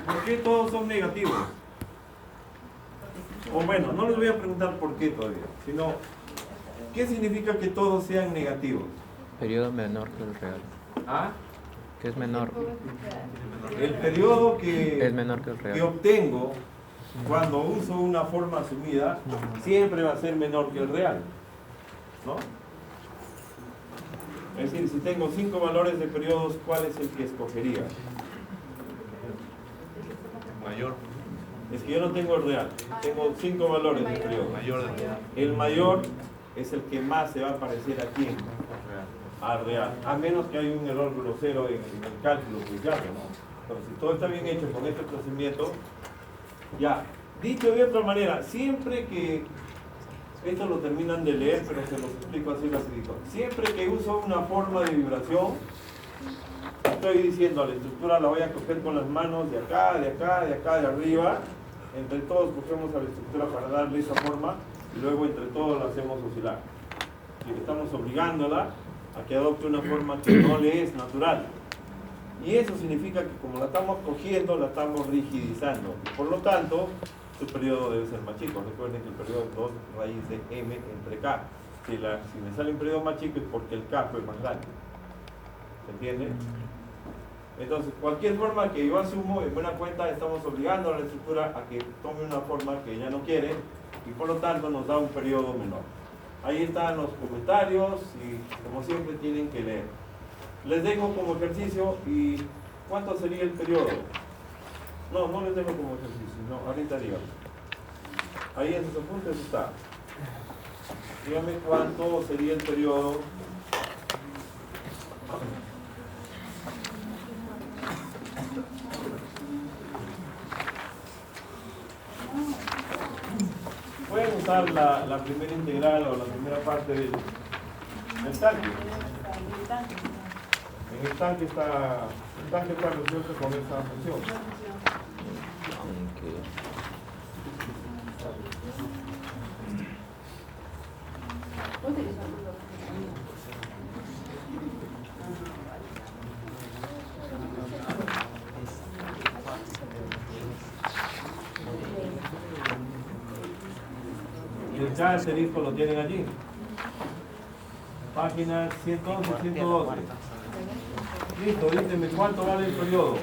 ¿Por qué todos son negativos? O bueno, no les voy a preguntar por qué todavía, sino ¿qué significa que todos sean negativos? Periodo menor que el real. ¿Ah? Que es menor. El periodo que, Es menor que el real. que obtengo cuando uso una forma asumida siempre va a ser menor que el real, ¿no? Es decir, si tengo 5 valores de periodos, ¿cuál es el que escogería? Mayor. Es que yo no tengo el real, tengo 5 valores de periodo. Mayor del real. El mayor es el que más se va a parecer aquí al real, a menos que haya un error grosero en el cálculo, pues ya, ¿no? Pero si todo está bien hecho con este procedimiento, ya. Dicho de otra manera, siempre que, esto lo terminan de leer, pero se los explico así rapidito. Siempre que uso una forma de vibración, estoy diciendo a la estructura la voy a coger con las manos de acá, de acá, de acá, de arriba. Entre todos cogemos a la estructura para darle esa forma y luego entre todos la hacemos oscilar. Así que estamos obligándola a que adopte una forma que no le es natural. Y eso significa que como la estamos cogiendo, la estamos rigidizando. Por lo tanto, su periodo debe ser más chico. Recuerden que el periodo es 2 raíz de m entre k. Si me sale un periodo más chico es porque el k fue más grande. ¿Se entiende? Entonces, cualquier forma que yo asumo, en buena cuenta estamos obligando a la estructura a que tome una forma que ella no quiere y por lo tanto nos da un periodo menor. Ahí están los comentarios y como siempre tienen que leer. Les dejo como ejercicio y ¿cuánto sería el periodo? No les dejo como ejercicio, no, ahorita díganme. Ahí en sus apuntes está. Dígame cuánto sería el periodo. Pueden usar la primera integral o la primera parte del tanque. En el tanque está resuelto con esa función. Y el asterisco lo tienen allí. Páginas 111 y 112. Listo, díganme cuánto vale el periodo.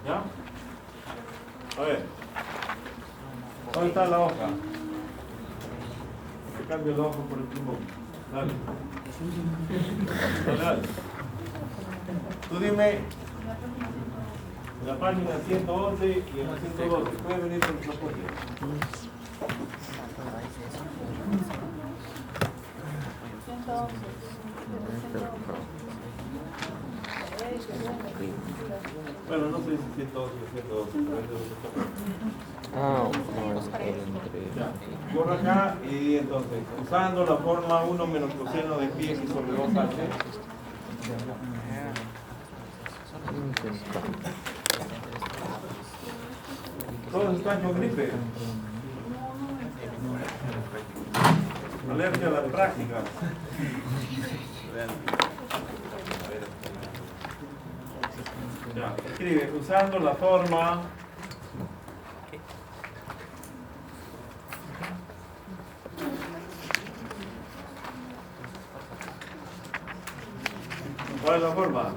¿Ya? A ver. ¿Dónde está la hoja? Se cambia la hoja por el timón. Dale. Dale. Tú dime en la página 111 y en la 112. Puede venir con los apuntes. Bueno, no sé si 112 o 112. No, es entre... Por acá y entonces, usando la forma 1 menos coseno de pi x sobre 2h. Todos están con gripe. Alergia a las prácticas. Ya, escribe, usando la forma ¿cuál es la forma?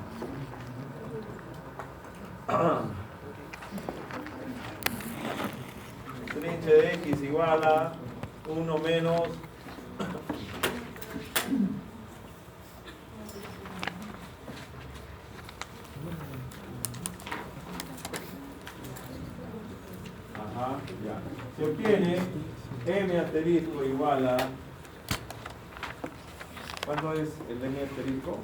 Trinche de x igual a 1 menos ya. Se obtiene m asterisco igual a ¿cuánto es el m asterisco?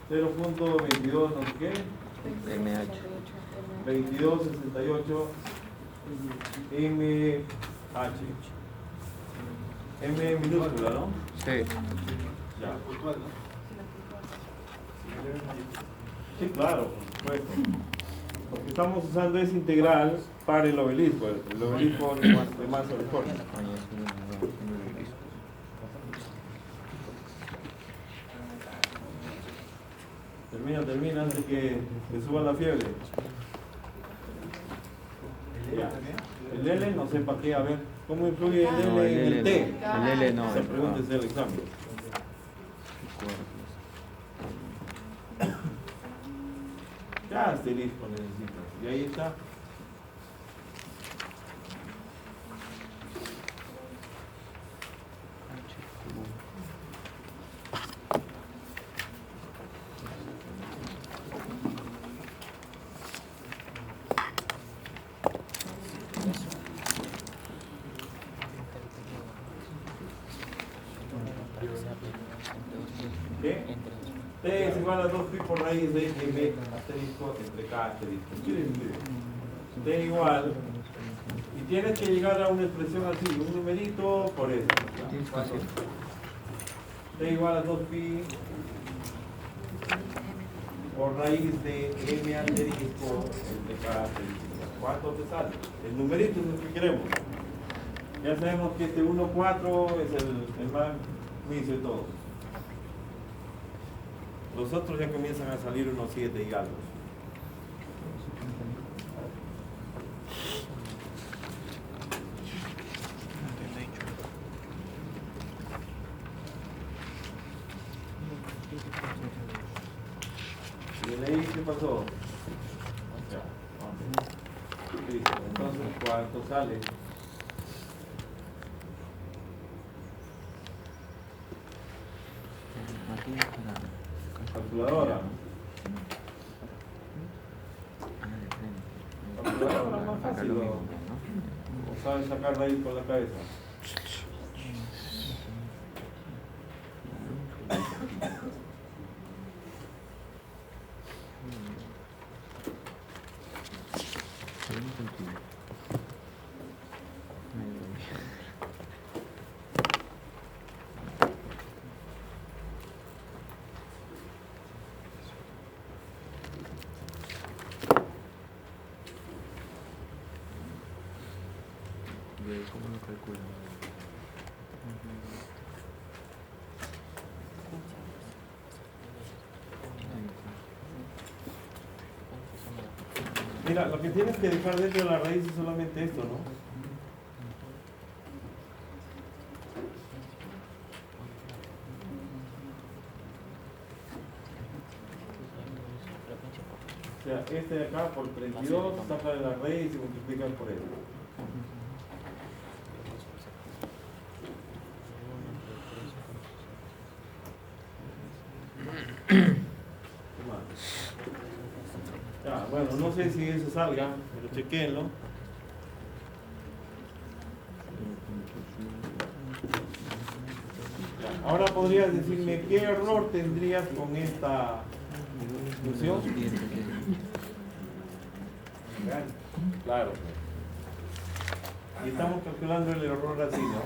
0.22 no sé qué MH 2268 MH M minúscula, ¿no? Sí. Ya. Sí, claro, por supuesto. Porque estamos usando esa integral para el obelisco. El obelisco de más uniforme. Termina antes que suba la fiebre. Ya. El L no sé para qué, a ver, ¿cómo influye el L No, en el T? no. El L no. Se pregúntese el examen. Ya asterisco necesitas. Y ahí está. ¿Qué? T es igual a 2pi por raíz de m asterisco entre k asterisco. Miren. T igual. Y tienes que llegar a una expresión así, un numerito por eso. T igual a 2pi por raíz de m asterisco entre k asterisco. ¿Cuánto te sale? El numerito es lo que queremos. Ya sabemos que este 1, 4 es el más inicio de todos. Los otros ya comienzan a salir unos 7 y algo. ¿Y de ahí qué pasó? Ya, vamos. Listo. Entonces, ¿cuánto sale? Calculadora. Calculadora más fácil. ¿O sabes sacar raíz con la cabeza? ¿Cómo lo calculo? Mira, lo que tienes que dejar dentro de la raíz es solamente esto, ¿no? O sea, este de acá por 32, saca de la raíz y multiplicas por él. Ya, bueno, no sé si eso salga, pero chequenlo. Ya, ahora podrías decirme qué error tendrías con esta función. Claro. Y estamos calculando el error así, ¿no?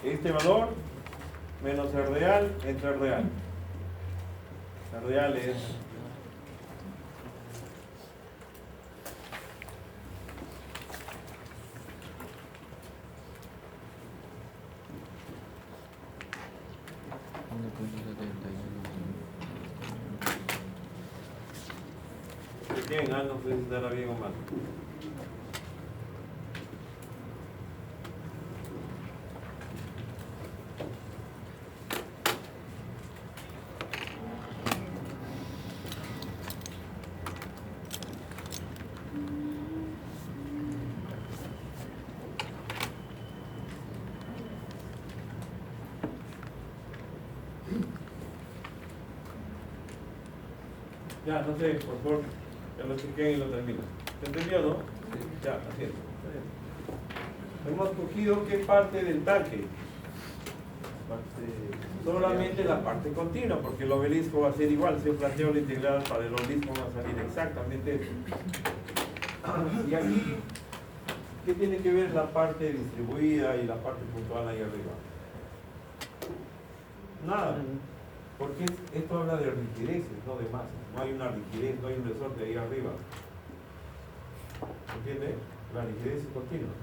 Este valor menos el real entre el real. El real es bien, no sé si estará bien o mal. Ya, no sé, por favor, que lo chequen y lo termino. ¿Se entendió, no? Ya, así es. Hemos cogido qué parte del tanque. Solamente la parte continua, porque el obelisco va a ser igual. Si yo planteo la integral para el obelisco va a salir exactamente eso. Y aquí, ¿qué tiene que ver la parte distribuida y la parte puntual ahí arriba? Nada. Porque esto habla de rigideces, no de masas. No hay una rigidez, no hay un resorte ahí arriba. ¿Entiende? La rigidez es continua.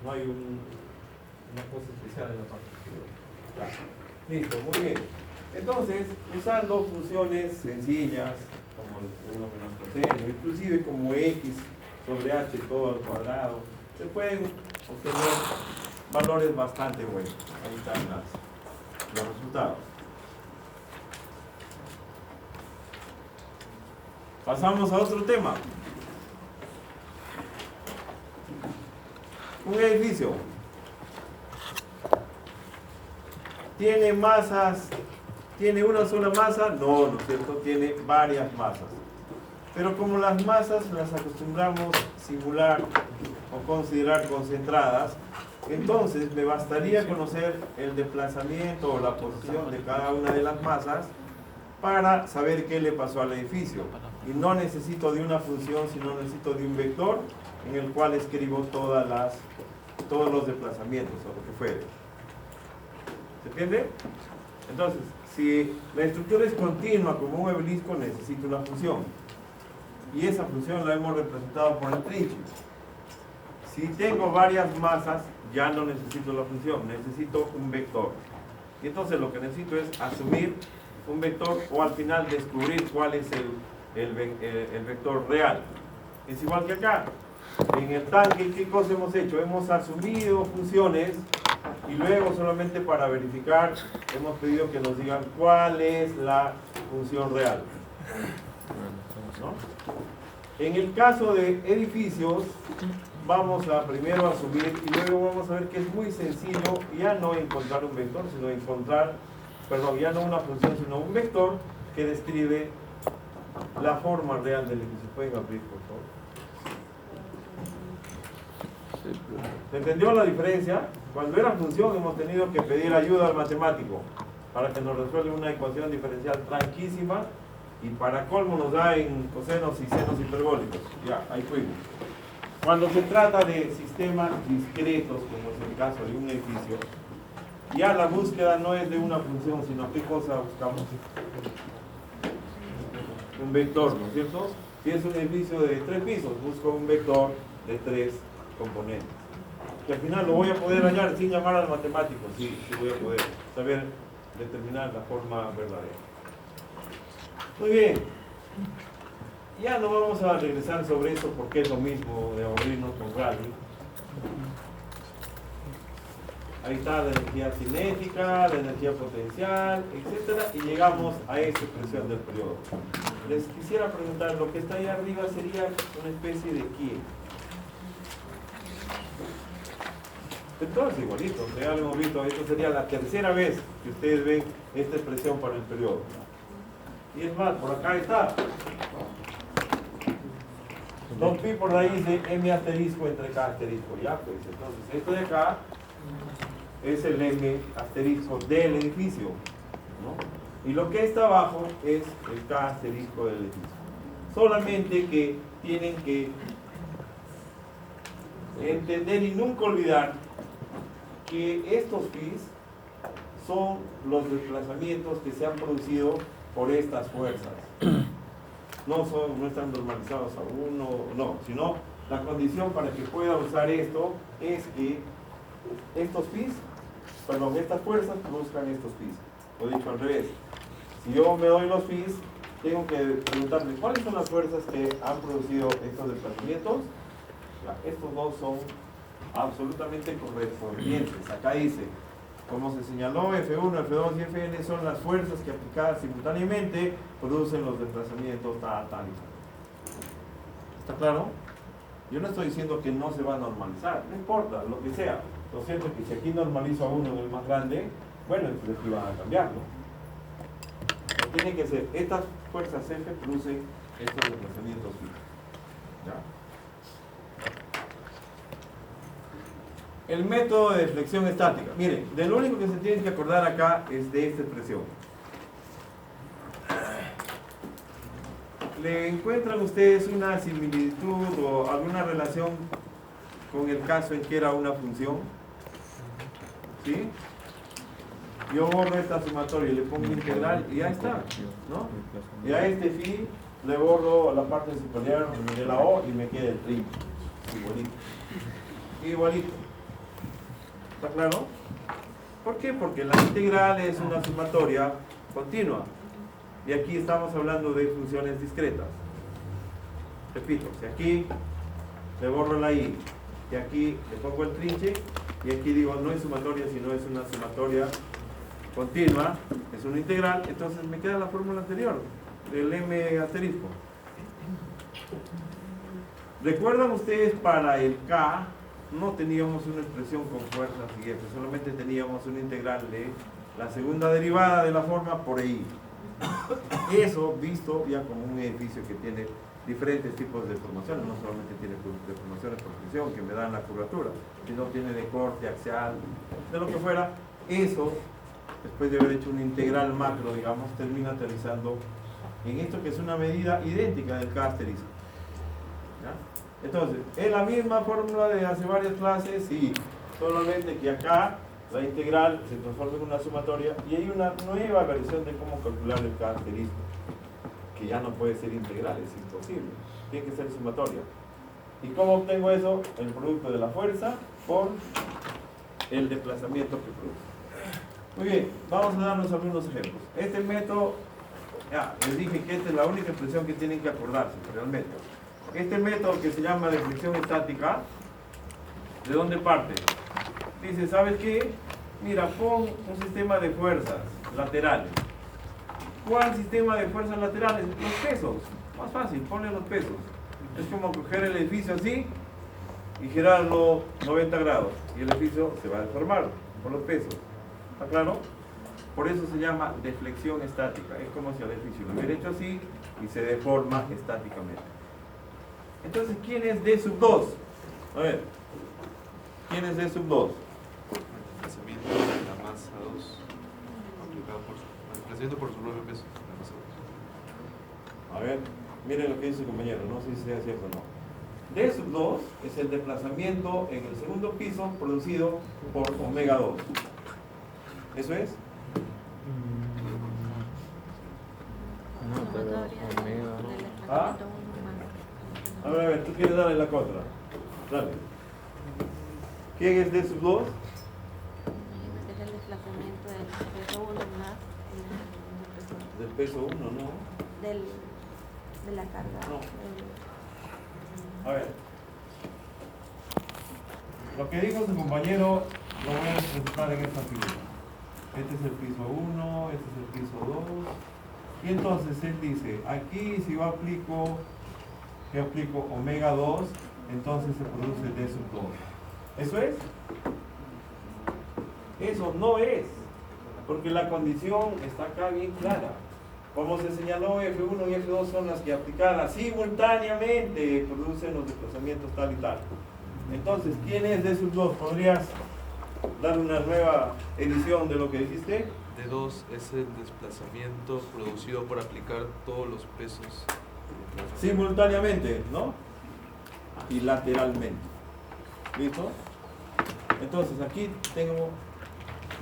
No hay una cosa especial en la parte superior. Ya. Listo, muy bien. Entonces, usando funciones sencillas, como el 1 menos coseno, inclusive como x sobre h todo al cuadrado, se pueden obtener valores bastante buenos. Ahí están los resultados. Pasamos a otro tema. Un edificio tiene masas, tiene una sola masa, no, ¿no es cierto? Tiene varias masas. Pero como las masas las acostumbramos simular o considerar concentradas, entonces me bastaría conocer el desplazamiento o la posición de cada una de las masas para saber qué le pasó al edificio. Y no necesito de una función, sino necesito de un vector en el cual escribo todos los desplazamientos o lo que fuere. ¿Se entiende? Entonces, si la estructura es continua como un obelisco, necesito una función. Y esa función la hemos representado por el trinche. Si tengo varias masas, ya no necesito la función, necesito un vector. Y entonces lo que necesito es asumir un vector o al final descubrir cuál es el vector real. Es igual que acá. En el tanque, ¿qué cosa hemos hecho? Hemos asumido funciones y luego solamente para verificar hemos pedido que nos digan cuál es la función real. ¿No? En el caso de edificios, vamos a primero asumir y luego vamos a ver que es muy sencillo ya no encontrar un vector, sino encontrar, perdón, ya no una función, sino un vector que describe la forma real del edificio. ¿Pueden abrir, por favor? ¿Se entendió la diferencia? Cuando era función hemos tenido que pedir ayuda al matemático para que nos resuelva una ecuación diferencial tranquísima y para colmo nos da en cosenos y senos hiperbólicos. Ya, ahí fuimos. Cuando se trata de sistemas discretos, como es el caso de un edificio, ya la búsqueda no es de una función, sino qué cosa buscamos. Un vector, ¿no es cierto? Si es un edificio de 3 pisos, busco un vector de 3 componentes. Que al final lo voy a poder hallar sin llamar al matemático, sí voy a poder saber determinar la forma verdadera. Muy bien. Ya no vamos a regresar sobre eso porque es lo mismo de aburrirnos con Rally. Ahí está la energía cinética, la energía potencial, etc. Y llegamos a esta expresión del periodo. Les quisiera preguntar, lo que está ahí arriba sería una especie de ¿qué? Entonces, igualito, ya lo hemos visto, esto sería la tercera vez que ustedes ven esta expresión para el periodo. Y es más, por acá está. 2pi por raíz de m asterisco entre k asterisco. Ya, pues, entonces, esto de acá es el m asterisco del edificio, ¿no? Y lo que está abajo es el k asterisco del edificio. Solamente que tienen que entender y nunca olvidar que estos pis son los desplazamientos que se han producido por estas fuerzas. No están normalizados a uno, no, sino la condición para que pueda usar esto es que estos pis, perdón, estas fuerzas produzcan estos pis. Lo he dicho al revés. Si yo me doy los pis, tengo que preguntarme cuáles son las fuerzas que han producido estos desplazamientos. Ya, estos dos son absolutamente correspondientes. Acá dice, como se señaló, F1, F2 y Fn son las fuerzas que aplicadas simultáneamente producen los desplazamientos tal y tal. ¿Está claro? Yo no estoy diciendo que no se va a normalizar, no importa, lo que sea. Lo cierto es que si aquí normalizo a uno en el más grande, bueno, entonces aquí van a cambiarlo. Tiene que ser, estas fuerzas F producen estos desplazamientos fijos. ¿Ya? El método de deflexión estática. Miren, de lo único que se tienen que acordar acá es de esta expresión. ¿Le encuentran ustedes una similitud o alguna relación con el caso en que era una función? ¿Sí? Yo borro esta sumatoria y le pongo integral y ya está, ¿no? Y a este phi le borro la parte superior de la O y me queda el trinche. Igualito. Igualito. ¿Está claro? ¿Por qué? Porque la integral es una sumatoria continua. Y aquí estamos hablando de funciones discretas. Repito, si aquí le borro la i, y aquí le pongo el trinche, y aquí digo no es sumatoria, sino es una sumatoria continua, es una integral, entonces me queda la fórmula anterior, del m asterisco. ¿Recuerdan ustedes para el k? No teníamos una expresión con fuerzas y f, solamente teníamos una integral de la segunda derivada de la forma por i. Eso visto ya como un edificio que tiene diferentes tipos de deformaciones, no solamente tiene deformaciones por fricción que me dan la curvatura, sino tiene de corte, axial, de lo que fuera. Eso, después de haber hecho una integral macro, digamos, termina aterrizando en esto que es una medida idéntica del k asterisco. ¿Ya? Entonces, es la misma fórmula de hace varias clases y solamente que acá la integral se transforma en una sumatoria y hay una nueva versión de cómo calcular el k asterisco, que ya no puede ser integral, es imposible, tiene que ser sumatoria. ¿Y cómo obtengo eso? El producto de la fuerza por el desplazamiento que produce. Muy bien, vamos a darnos algunos ejemplos. Este método, ya, les dije que esta es la única expresión que tienen que acordarse realmente. Este método que se llama de fricción estática, ¿de dónde parte? Dice, ¿sabes qué? Mira, pon un sistema de fuerzas laterales. ¿Cuál sistema de fuerzas laterales? Los pesos. Más fácil, ponle los pesos. Es como coger el edificio así y girarlo 90 grados. Y el edificio se va a deformar por los pesos. ¿Está claro? Por eso se llama deflexión estática. Es como si el edificio lo hubiera hecho así y se deforma estáticamente. Entonces, ¿quién es D sub 2? A ver, ¿quién es D sub 2? El desplazamiento de la masa 2 aplicado por el desplazamiento por su propio peso. La masa 2. A ver, miren lo que dice el compañero, no sé si sea cierto o no. D sub 2 es el desplazamiento en el segundo piso producido por omega 2. ¿Eso es? No, pero omega. ¿Ah? A ver, tú quieres darle la contra. Dale. ¿Quién es D sub 2? Es el desplazamiento del peso 1 más Del peso 1, ¿no? de la carga. No. A ver. Lo que dijo su compañero lo voy a representar en esta figura. Este es el piso 1, este es el piso 2. Y entonces él dice, aquí si yo aplico omega 2, entonces se produce D sub 2. ¿Eso es? Eso no es, porque la condición está acá bien clara. Como se señaló, F1 y F2 son las que aplicadas simultáneamente producen los desplazamientos tal y tal. Entonces, ¿quién es D sub 2? ¿Podrías dar una nueva edición de lo que dijiste? D2 es el desplazamiento producido por aplicar todos los pesos Simultáneamente, ¿no? Y lateralmente. ¿Listo? Entonces, aquí tengo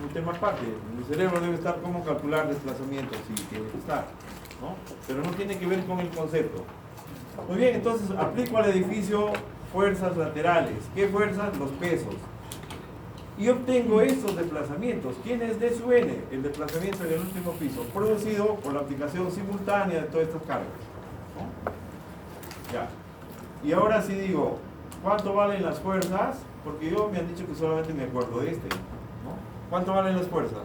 un tema aparte. Mi cerebro debe estar cómo calcular desplazamientos, sí, tiene que estar, ¿no? Pero no tiene que ver con el concepto. Muy bien, entonces aplico al edificio fuerzas laterales. ¿Qué fuerzas? Los pesos. Y obtengo estos desplazamientos. ¿Quién es D sub n? El desplazamiento en el último piso, producido por la aplicación simultánea de todas estas cargas, ¿no? Ya. Y ahora sí digo, ¿cuánto valen las fuerzas? Porque yo me han dicho que solamente me acuerdo de este, ¿no? ¿Cuánto valen las fuerzas?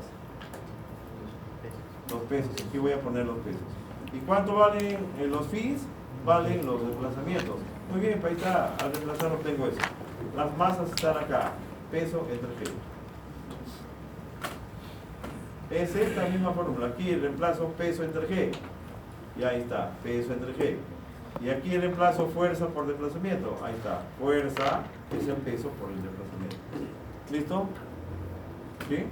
Los pesos. Aquí voy a poner los pesos. ¿Y cuánto valen los phis? Valen los desplazamientos. Muy bien, para ahí está, al desplazar obtengo eso. Las masas están acá. Peso entre G. Es esta misma fórmula. Aquí reemplazo peso entre G. Y ahí está, peso entre G. Y aquí reemplazo fuerza por desplazamiento. Ahí está, fuerza es el peso por el desplazamiento. ¿Listo? ¿Sí?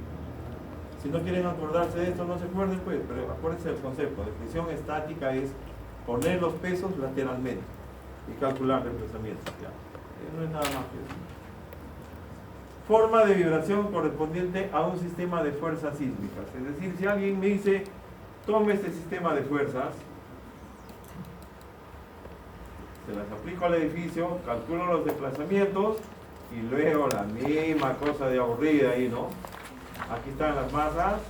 Si no quieren acordarse de esto, no se acuerden, pues, pero acuérdense del concepto. Definición estática es poner los pesos lateralmente y calcular desplazamientos. Ya. No es nada más que eso. Forma de vibración correspondiente a un sistema de fuerzas sísmicas. Es decir, si alguien me dice, tome este sistema de fuerzas, se las aplico al edificio, calculo los desplazamientos y luego la misma cosa de aburrida ahí, ¿no? Aquí están las masas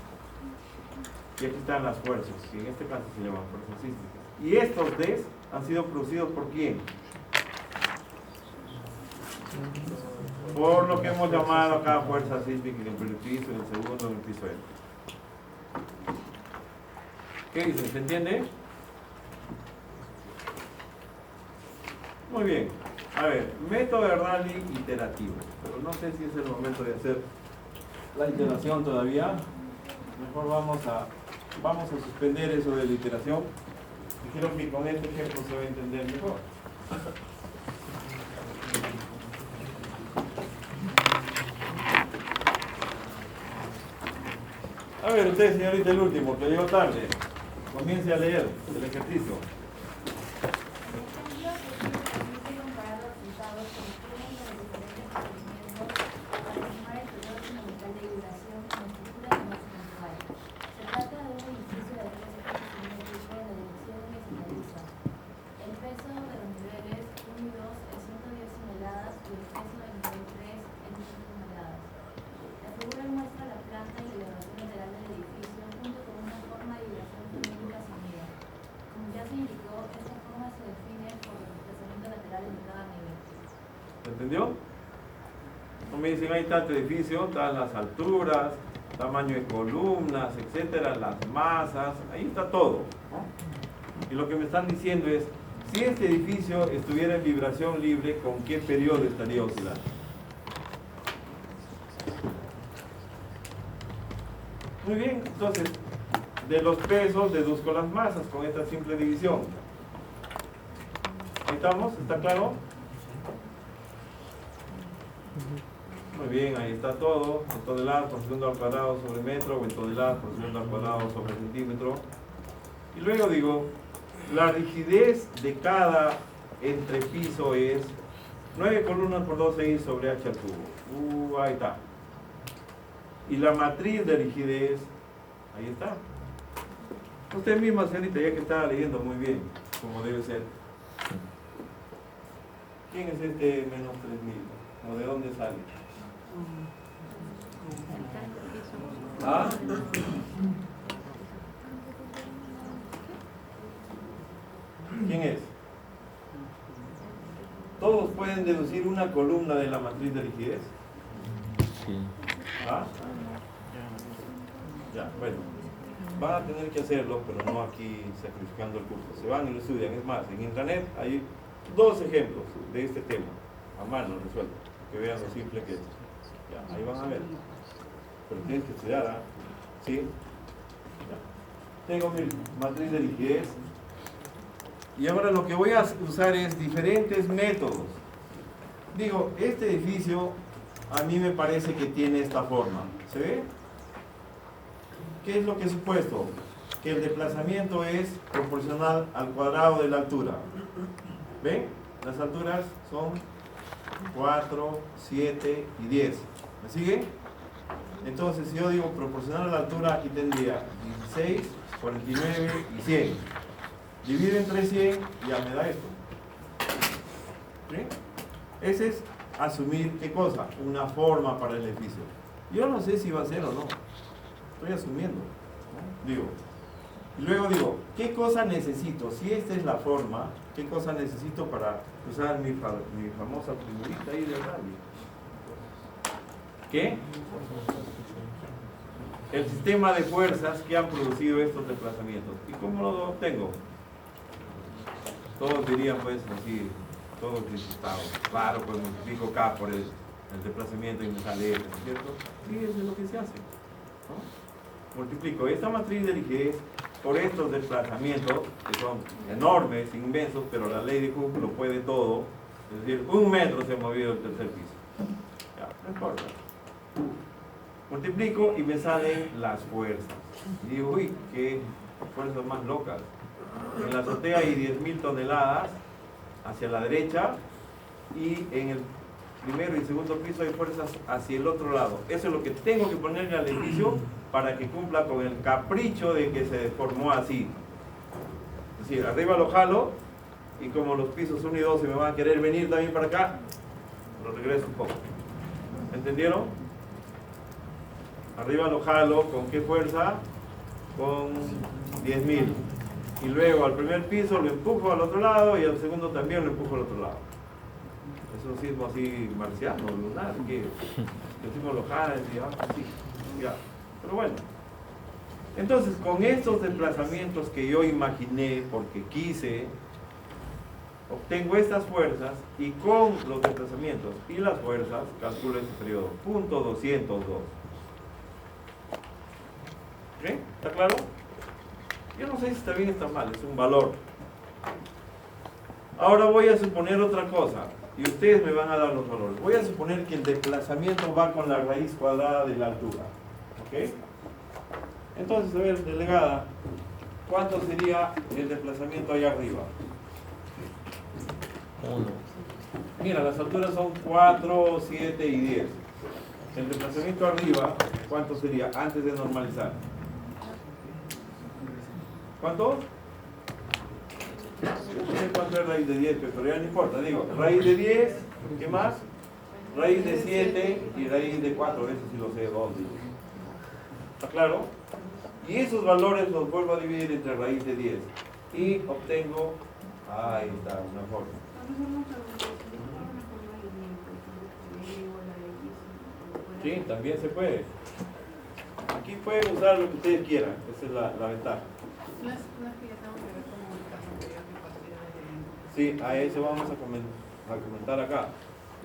Y aquí están las fuerzas, que en este caso se llaman fuerzas sísmicas. Y estos Ds han sido producidos ¿por quién? Por lo que hemos llamado acá fuerza sísmica en el primer piso, en el segundo, en el piso L. ¿Qué dicen? ¿Se entiende? Muy bien. A ver, método de Rayleigh iterativo. Pero no sé si es el momento de hacer la iteración todavía. Mejor vamos a suspender eso de la iteración. Y creo que con este ejemplo se va a entender mejor. A ver, usted, señorita, el último, que llegó tarde. Comience a leer el ejercicio. ¿Entendió? No me dicen, ahí está tu edificio, están las alturas, tamaño de columnas, etcétera, las masas, ahí está todo, ¿no? Y lo que me están diciendo es, si este edificio estuviera en vibración libre, ¿con qué periodo estaría oscilando? Muy bien, entonces, de los pesos deduzco las masas con esta simple división. ¿Ahí estamos? ¿Está claro? Muy bien, ahí está todo, en toneladas por segundo al cuadrado sobre metro, o en toneladas por segundo al cuadrado sobre centímetro. Y luego digo, la rigidez de cada entrepiso es 9 columnas por 12i sobre h al cubo. Ahí está. Y la matriz de rigidez, ahí está. Usted misma, señorita, ya que estaba leyendo muy bien, como debe ser. ¿Quién es este menos 3000? ¿O de dónde sale? ¿Ah? ¿Quién es? ¿Todos pueden deducir una columna de la matriz de rigidez? Sí. ¿Ah? Ya, bueno. Van a tener que hacerlo, pero no aquí sacrificando el curso. Se van y lo estudian. Es más, en internet hay 2 ejemplos de este tema. A mano resuelto. Que vean lo simple que es. Ya, ahí van a ver. Pero tienes que estudiar, ¿ah? ¿Sí? Ya. Tengo mi matriz de rigidez. Y ahora lo que voy a usar es diferentes métodos. Digo, este edificio a mí me parece que tiene esta forma. ¿Se ve? ¿Qué es lo que he supuesto? Que el desplazamiento es proporcional al cuadrado de la altura. ¿Ven? Las alturas son 4, 7 y 10. ¿Me sigue? Entonces, si yo digo proporcional a la altura, aquí tendría 16, 49 y 100. Divido entre 100 y ya me da esto. ¿Sí? Ese es asumir, ¿qué cosa? Una forma para el edificio. Yo no sé si va a ser o no. Estoy asumiendo, ¿no? Digo. Y luego digo, ¿qué cosa necesito? Si esta es la forma, ¿qué cosa necesito para usar mi famosa figurita ahí de radio? ¿Qué? El sistema de fuerzas que han producido estos desplazamientos. ¿Y cómo lo obtengo? Todos dirían pues así, todos disgustados. Claro, pues multiplico K por el desplazamiento y me sale F, ¿no es cierto? Sí, eso es lo que se hace, ¿no? Multiplico esta matriz de rigidez por estos desplazamientos, que son enormes, inmensos, pero la ley de Hooke lo puede todo. Es decir, 1 metro se ha movido el tercer piso. Ya, no importa. Multiplico y me salen las fuerzas. Y digo, uy, qué fuerzas más locas. En la azotea hay 10.000 toneladas hacia la derecha y en el primero y segundo piso hay fuerzas hacia el otro lado. Eso es lo que tengo que ponerle al edificio para que cumpla con el capricho de que se deformó así. Es decir, arriba lo jalo y como los pisos 1 y 2 se me van a querer venir también para acá, lo regreso un poco. ¿Entendieron? Arriba lo jalo, ¿con qué fuerza? con 10.000. Y luego al primer piso lo empujo al otro lado y al segundo también lo empujo al otro lado. Es un sismo así marciano, lunar, que decimos lojana, así, ya. Pero bueno. Entonces, con estos desplazamientos que yo imaginé, porque quise, obtengo estas fuerzas y con los desplazamientos y las fuerzas calculo este periodo, punto 202. ¿Ok? ¿Está claro? Yo no sé si está bien o está mal, es un valor. Ahora voy a suponer otra cosa y ustedes me van a dar los valores. Voy a suponer que el desplazamiento va con la raíz cuadrada de la altura. ¿Ok? Entonces, a ver, delegada, ¿cuánto sería el desplazamiento allá arriba? 1. Mira, las alturas son 4, 7 y 10. El desplazamiento arriba, ¿cuánto sería antes de normalizar? ¿Cuánto? No sé cuánto es raíz de 10, pero ya no importa. Digo, raíz de 10, ¿qué más? Raíz de 7 y raíz de 4, eso sí lo sé, 2. ¿Está claro? Y esos valores los vuelvo a dividir entre raíz de 10. Y obtengo, ahí está, una forma. Sí, también se puede. Aquí pueden usar lo que ustedes quieran, esa es la ventaja. Sí, a eso vamos a comentar acá.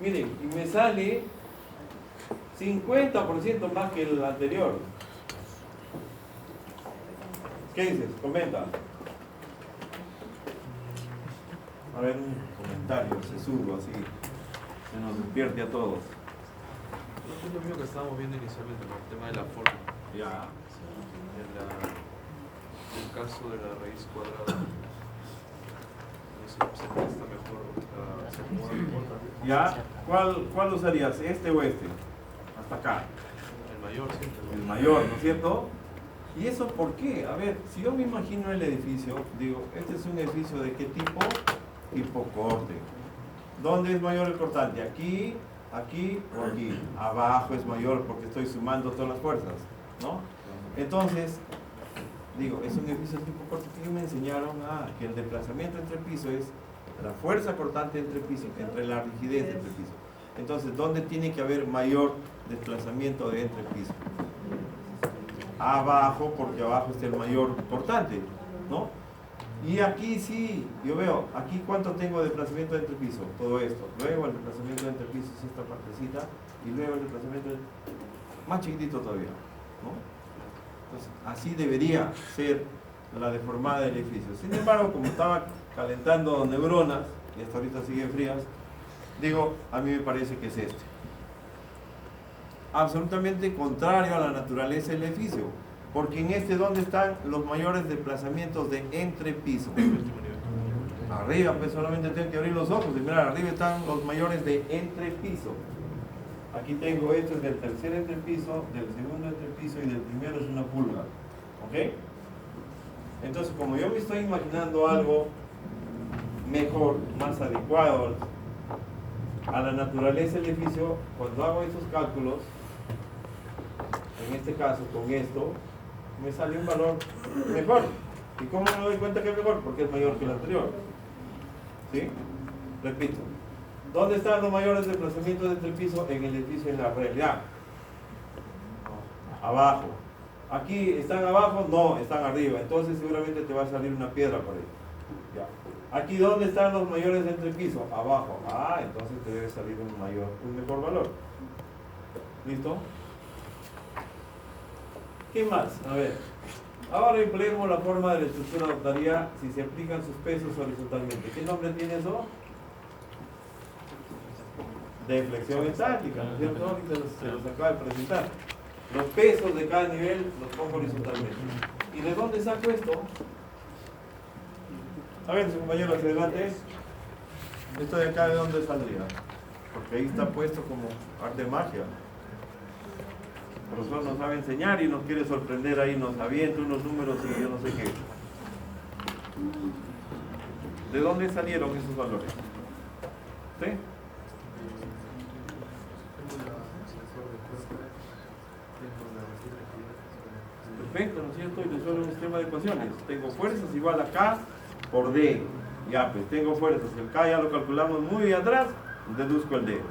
Miren, y me sale 50% más que el anterior. ¿Qué dices? Comenta. A ver, un comentario sesudo así, se nos despierte a todos. Es lo mismo que estábamos viendo inicialmente, ¿no? El tema de la forma. Ya. El caso de la raíz cuadrada. No sé, se presta mejor. Se acomoda mejor. ¿Ya? ¿Cuál usarías? ¿Este o este? Hasta acá. El mayor, sí. El mayor, ¿no es cierto? ¿Y eso por qué? A ver, si yo me imagino el edificio, digo, este es un edificio de qué tipo? Tipo corte. ¿Dónde es mayor el cortante? ¿Aquí, aquí o aquí? Abajo es mayor porque estoy sumando todas las fuerzas, ¿no? Entonces, digo, es un edificio tipo corte que me enseñaron que el desplazamiento entre piso es la fuerza cortante entre piso, entre la rigidez entre piso. Entonces, ¿dónde tiene que haber mayor desplazamiento de entre piso? Abajo, porque abajo está el mayor cortante, ¿no? Y aquí sí, yo veo, aquí cuánto tengo de desplazamiento de entrepiso, todo esto. Luego el desplazamiento de entrepiso es esta partecita, y luego el desplazamiento más chiquitito todavía, ¿no? Entonces, así debería ser la deformada del edificio. Sin embargo, como estaba calentando neuronas, y hasta ahorita siguen frías, digo, a mí me parece que es este. Absolutamente contrario a la naturaleza del edificio, porque en este, ¿dónde están los mayores desplazamientos de entrepiso? Arriba, pues solamente tengo que abrir los ojos y mirar, arriba están los mayores de entrepiso. Aquí tengo, esto es del tercer entrepiso, del segundo entrepiso y del primero es una pulga, ¿ok? Entonces, como yo me estoy imaginando algo mejor, más adecuado a la naturaleza del edificio, cuando hago esos cálculos, en este caso con esto, me sale un valor mejor. ¿Y cómo me doy cuenta que es mejor? Porque es mayor que el anterior. ¿Sí? Repito. ¿Dónde están los mayores desplazamientos de entrepiso? En el edificio en la realidad. Abajo. ¿Aquí están abajo? No, están arriba. Entonces seguramente te va a salir una piedra por ahí. Ya. ¿Aquí dónde están los mayores de entrepiso? Abajo. Entonces te debe salir un mejor valor. ¿Listo? ¿Qué más? A ver. Ahora empleemos la forma de la estructura adoptaría si se aplican sus pesos horizontalmente. ¿Qué nombre tiene eso? Deflexión estática, ¿no es cierto? Ahorita se los acaba de presentar. Los pesos de cada nivel los pongo horizontalmente. ¿Y de dónde saco esto? A ver, su compañero, hacia adelante. ¿Esto de acá de dónde saldría? Porque ahí está puesto como arte de magia. El profesor nos sabe enseñar y nos quiere sorprender ahí, nos avienta unos números y yo no sé qué. ¿De dónde salieron esos valores? ¿Sí? Perfecto, ¿no es cierto? Y resuelvo un sistema de ecuaciones. Tengo fuerzas igual a K por D. Ya, pues tengo fuerzas. El K ya lo calculamos muy atrás, deduzco el D.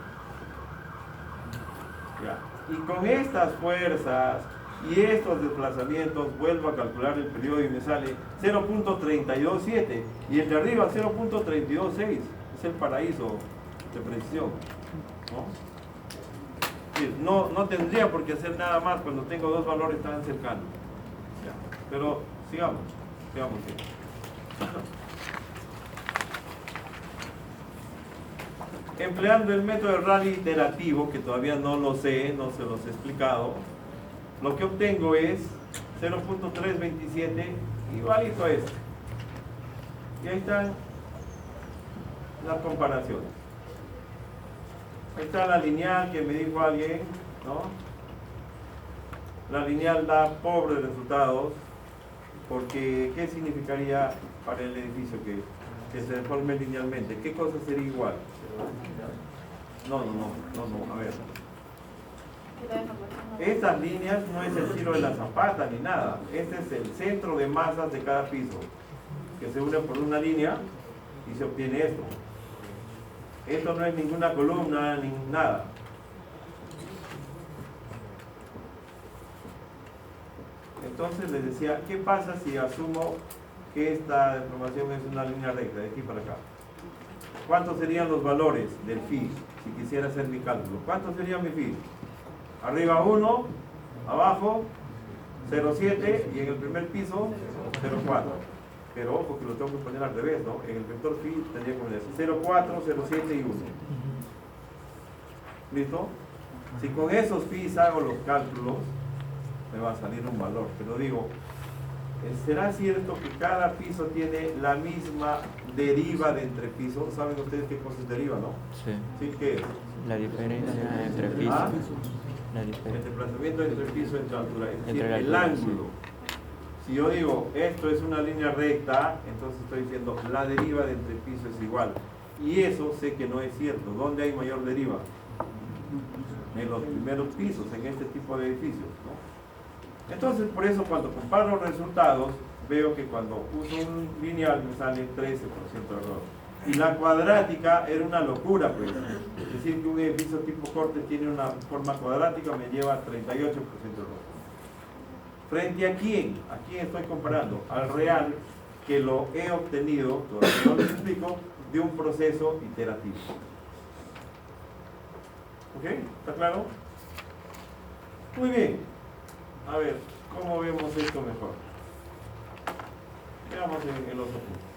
Ya. Y con estas fuerzas y estos desplazamientos vuelvo a calcular el periodo y me sale 0.327 y el de arriba 0.326. Es el paraíso de precisión, ¿no? No tendría por qué hacer nada más cuando tengo dos valores tan cercanos. Ya. Pero sigamos bien. Empleando el método de Rayleigh iterativo, que todavía no lo sé, no se los he explicado, lo que obtengo es 0.327 igualito a esto. Y ahí están las comparaciones. Ahí está la lineal que me dijo alguien, ¿no? La lineal da pobres resultados, porque ¿qué significaría para el edificio que se deforme linealmente? ¿Qué cosa sería igual? No, a ver. Estas líneas no es el giro de la zapata ni nada. Este es el centro de masas de cada piso, que se une por una línea y se obtiene esto. Esto no es ninguna columna ni nada. Entonces les decía, ¿qué pasa si asumo que esta deformación es una línea recta de aquí para acá? ¿Cuántos serían los valores del phi si quisiera hacer mi cálculo? ¿Cuánto sería mi phi? Arriba 1, abajo 0,7 y en el primer piso 0,4. Pero ojo que lo tengo que poner al revés, ¿no? En el vector phi tendría que poner 0,4, 0,7 y 1. ¿Listo? Si con esos phi hago los cálculos, me va a salir un valor. Pero digo, ¿será cierto que cada piso tiene la misma deriva de entre pisos? ¿Saben ustedes qué cosa es deriva, no? Sí. ¿Sí? ¿Qué es? La diferencia entre pisos. ¿Ah? La El diferencia. desplazamiento entre piso y entre altura. Es decir, Entre la el altura, ángulo. Si yo digo, esto es una línea recta, entonces estoy diciendo, la deriva de entre piso es igual. Y eso sé que no es cierto. ¿Dónde hay mayor deriva? En los primeros pisos, en este tipo de edificios, ¿no? Entonces, por eso cuando comparo los resultados, veo que cuando uso un lineal me sale 13% de error. Y la cuadrática era una locura, pues. Es decir, que un edificio tipo Cortes tiene una forma cuadrática, me lleva 38% de error. ¿Frente a quién? ¿A quién estoy comparando? Al real, que lo he obtenido, todavía no les explico, de un proceso iterativo. ¿Ok? ¿Está claro? Muy bien. A ver, ¿cómo vemos esto mejor? Veamos en el otro punto.